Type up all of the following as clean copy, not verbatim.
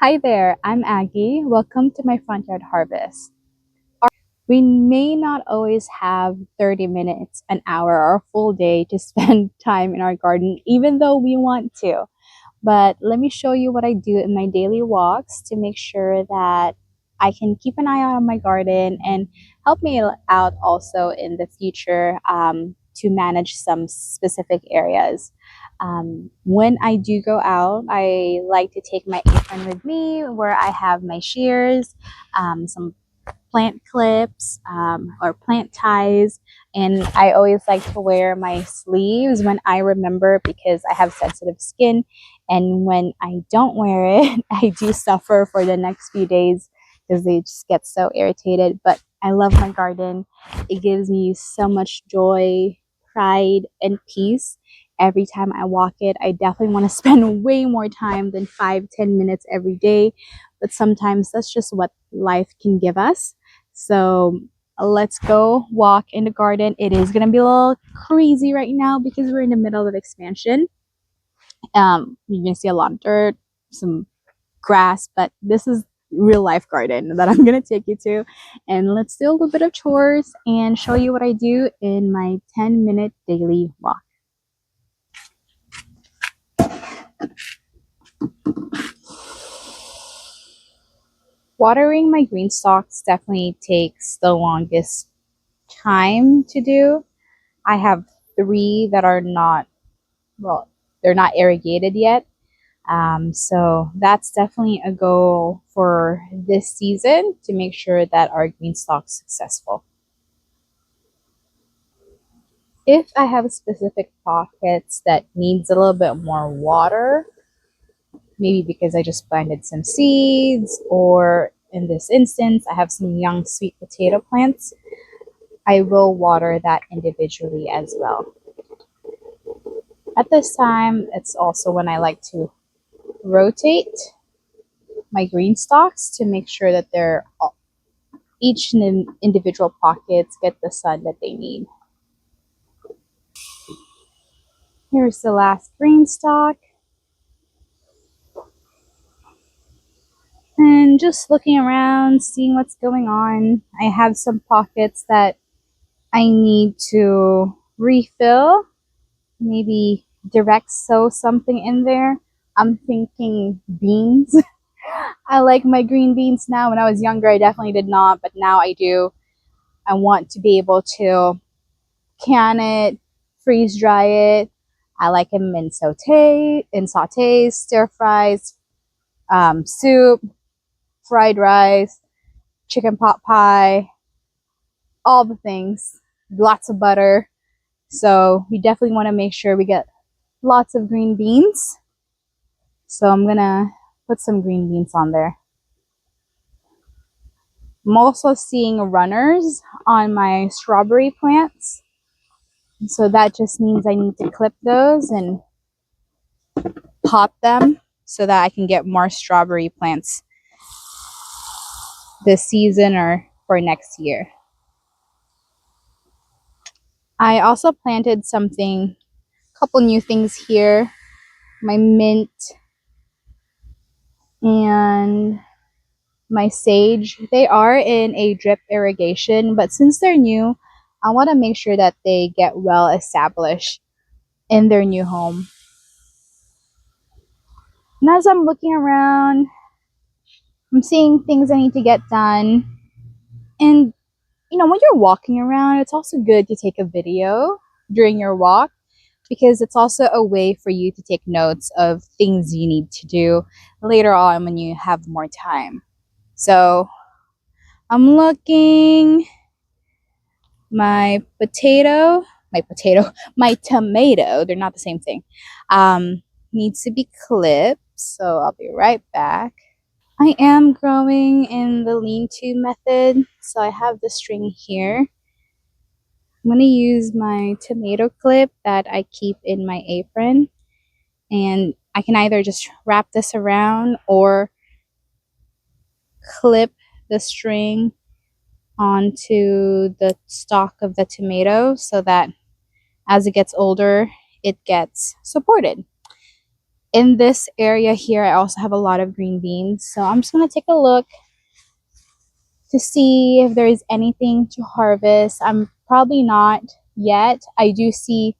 Hi there, I'm Aggie. Welcome to my front yard harvest. We may not always have 30 minutes, an hour, or a full day to spend time in our garden, even though we want to. But let me show you what I do in my daily walks to make sure that I can keep an eye on my garden and help me out also in the future to manage some specific areas. When I do go out, I like to take my apron with me where I have my shears, some plant clips or plant ties, and I always like to wear my sleeves when I remember because I have sensitive skin, and when I don't wear it I do suffer for the next few days because they just get so irritated. But I love my garden. It gives me so much joy, pride, and peace every time I walk it. I definitely want to spend way more time than 5-10 minutes every day, but sometimes that's just what life can give us. So let's go walk in the garden. It is gonna be a little crazy right now because we're in the middle of expansion. You're gonna see a lot of dirt, some grass, but this is real life garden that I'm gonna take you to. And let's do a little bit of chores and show you what I do in my 10-minute daily walk. Watering my green stalks definitely takes the longest time to do. I have three that are not, well, they're not irrigated yet. So that's definitely a goal for this season to make sure that our green stalk's successful. If I have specific pockets that needs a little bit more water, maybe because I just planted some seeds, or in this instance, I have some young sweet potato plants, I will water that individually as well. At this time, it's also when I like to rotate my green stalks to make sure that they're each individual pockets get the sun that they need. Here's the last green stalk. And just looking around, seeing what's going on. I have some pockets that I need to refill, maybe direct sow something in there. I'm thinking beans. I like my green beans now. When I was younger, I definitely did not, but now I do. I want to be able to can it, freeze dry it. I like them in sautés, stir fries, soup, fried rice, chicken pot pie, all the things. Lots of butter. So we definitely want to make sure we get lots of green beans. So I'm gonna put some green beans on there. I'm also seeing runners on my strawberry plants. So that just means I need to clip those and pot them so that I can get more strawberry plants this season or for next year. I also planted a couple new things here. My mint and my sage. They are in a drip irrigation, but since they're new, I want to make sure that they get well established in their new home. And as I'm looking around, I'm seeing things I need to get done. And when you're walking around, it's also good to take a video during your walk because it's also a way for you to take notes of things you need to do later on when you have more time. So I'm looking, my my tomato, they're not the same thing, needs to be clipped. So I'll be right back. I am growing in the lean-to method, so I have the string here. I'm going to use my tomato clip that I keep in my apron, and I can either just wrap this around or clip the string onto the stalk of the tomato so that as it gets older, it gets supported. In this area here, I also have a lot of green beans. So I'm just going to take a look to see if there is anything to harvest. I'm probably not yet. I do see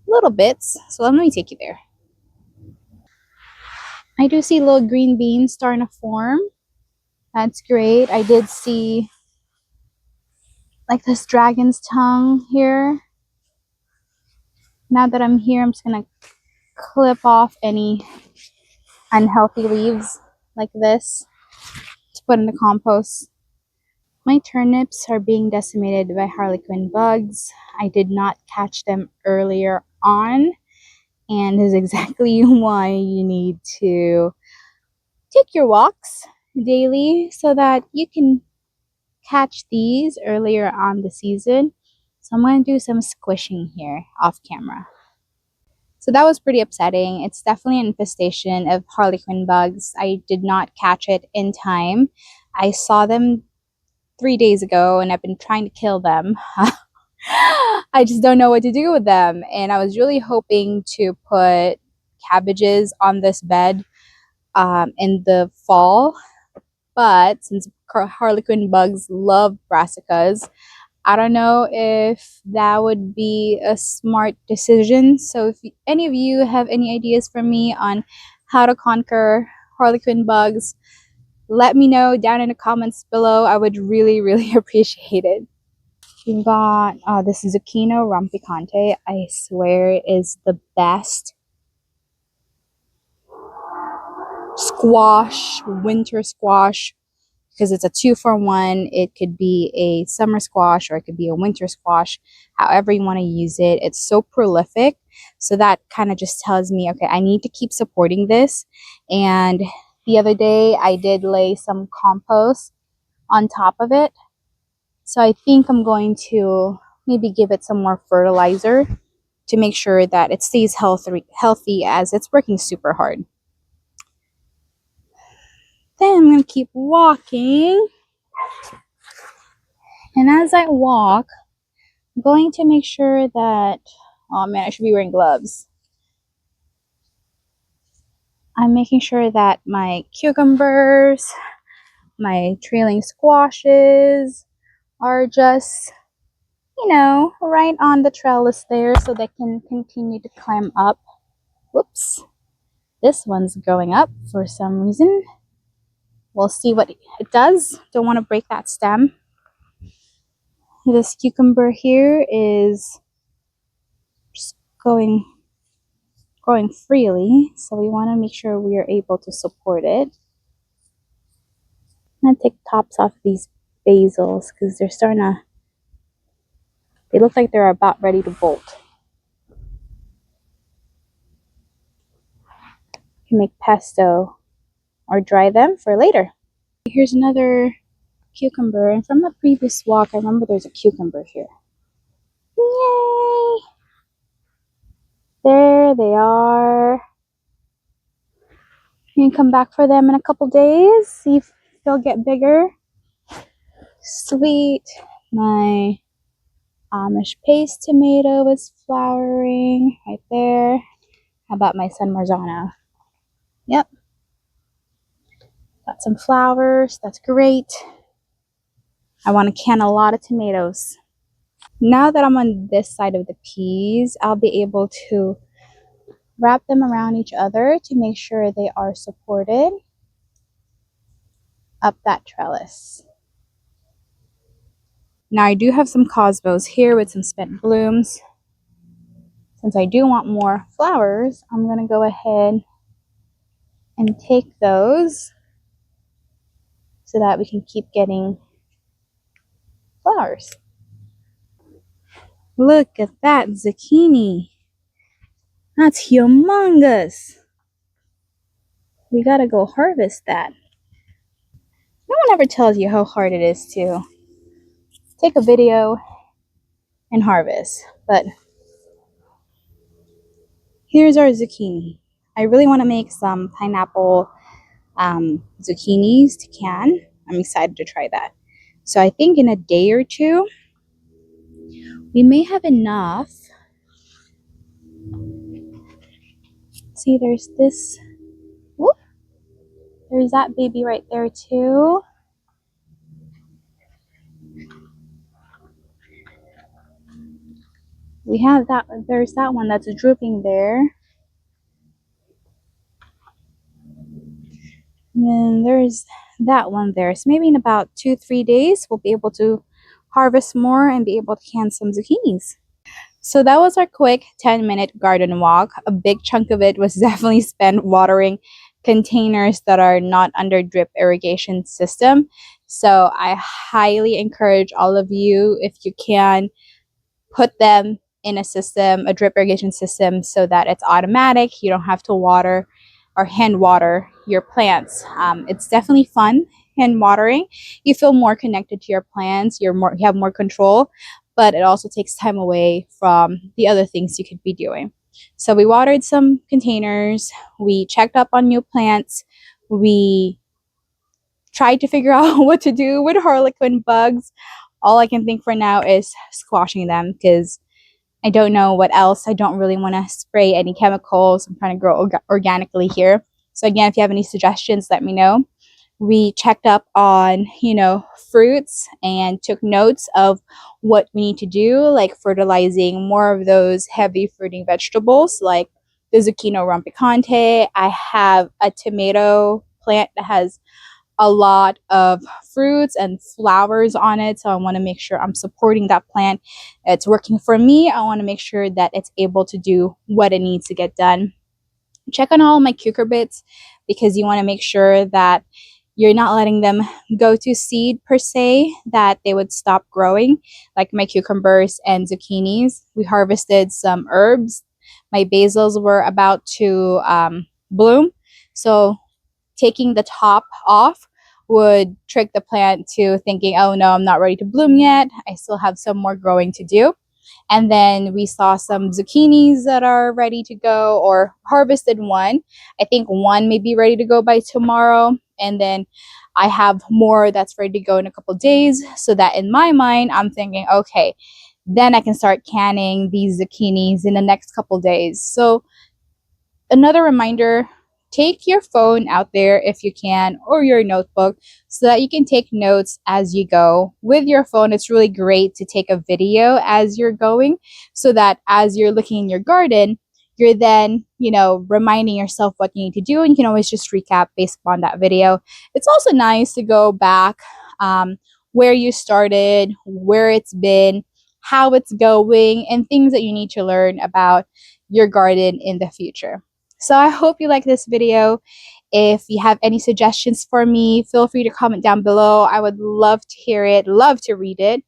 little bits. So let me take you there. I do see little green beans starting to form. That's great. I did see like this dragon's tongue here. Now that I'm here, I'm just going to clip off any unhealthy leaves like this to put in the compost. My turnips are being decimated by harlequin bugs. I did not catch them earlier on, and this is exactly why you need to take your walks daily so that you can catch these earlier on the season. So I'm going to do some squishing here off camera. So that was pretty upsetting. It's definitely an infestation of harlequin bugs. I did not catch it in time. I saw them 3 days ago and I've been trying to kill them. I just don't know what to do with them. And I was really hoping to put cabbages on this bed in the fall. But since harlequin bugs love brassicas, I don't know if that would be a smart decision. So if any of you have any ideas for me on how to conquer harlequin bugs, let me know down in the comments below. I would really, really appreciate it. We've got this zucchini rampicante. I swear is the best squash, winter squash, because it's a 2-for-1. It could be a summer squash or it could be a winter squash, however you want to use it. It's so prolific. So that kind of just tells me, okay, I need to keep supporting this. And the other day I did lay some compost on top of it. So I think I'm going to maybe give it some more fertilizer to make sure that it stays healthy as it's working super hard. Then I'm going to keep walking. And as I walk, I'm going to make sure that, oh man, I should be wearing gloves. I'm making sure that my cucumbers, my trailing squashes are just, right on the trellis there so they can continue to climb up. Whoops. This one's going up for some reason. We'll see what it does. Don't want to break that stem. This cucumber here is just growing freely, so we want to make sure we are able to support it. I'm going to take tops off these basils because they look like they're about ready to bolt. You can make pesto or dry them for later. Here's another cucumber, and from the previous walk, I remember there's a cucumber here. Yay! There they are. You can come back for them in a couple days, see if they'll get bigger. Sweet. My Amish paste tomato is flowering right there. How about my San Marzano? Yep. Got some flowers. That's great. I want to can a lot of tomatoes. Now that I'm on this side of the peas, I'll be able to wrap them around each other to make sure they are supported up that trellis. Now I do have some cosmos here with some spent blooms. Since I do want more flowers, I'm going to go ahead and take those so that we can keep getting flowers. Look at that zucchini. That's humongous. We gotta go harvest that. No one ever tells you how hard it is to take a video and harvest, but here's our zucchini. I really want to make some pineapple zucchinis to can. I'm excited to try that. So I think in a day or two, we may have enough See, there's this. Whoop, there's that baby right there too. We have that. There's that one that's drooping there. And then there's that one there. So maybe in about 2-3 days, we'll be able to harvest more and be able to can some zucchinis. So that was our quick 10-minute garden walk. A big chunk of it was definitely spent watering containers that are not under drip irrigation system. So I highly encourage all of you, if you can, put them in a system, a drip irrigation system, so that it's automatic. You don't have to water or hand water your plants. It's definitely fun hand watering. You feel more connected to your plants. You have more control, but it also takes time away from the other things you could be doing. So we watered some containers. We checked up on new plants. We tried to figure out what to do with harlequin bugs. All I can think for now is squashing them, because I don't know what else. I don't really want to spray any chemicals. I'm trying to grow organically here. So again, if you have any suggestions, let me know. We checked up on, fruits and took notes of what we need to do, like fertilizing more of those heavy fruiting vegetables, like the zucchini rompicante. I have a tomato plant that has a lot of fruits and flowers on it, so I want to make sure I'm supporting that plant. It's working for me. I want to make sure that it's able to do what it needs to get done. Check on all my cucurbits, because you want to make sure that you're not letting them go to seed per se, that they would stop growing, like my cucumbers and zucchinis. We harvested some herbs. My basils were about to bloom, so taking the top off would trick the plant to thinking, oh no, I'm not ready to bloom yet. I still have some more growing to do. And then we saw some zucchinis that are ready to go, or harvested one. I think one may be ready to go by tomorrow. And then I have more that's ready to go in a couple days. So that in my mind, I'm thinking, okay, then I can start canning these zucchinis in the next couple days. So another reminder, take your phone out there if you can, or your notebook, so that you can take notes as you go. With your phone, it's really great to take a video as you're going, so that as you're looking in your garden, you're then, reminding yourself what you need to do, and you can always just recap based upon that video. It's also nice to go back, where you started, where it's been, how it's going, and things that you need to learn about your garden in the future. So I hope you like this video. If you have any suggestions for me, feel free to comment down below. I would love to hear it, love to read it.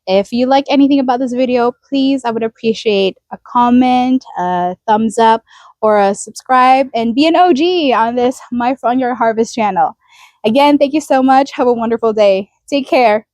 If you like anything about this video, please, I would appreciate a comment, a thumbs up, or a subscribe, and be an OG on this My Front Yard Harvest channel. Again, thank you so much. Have a wonderful day. Take care.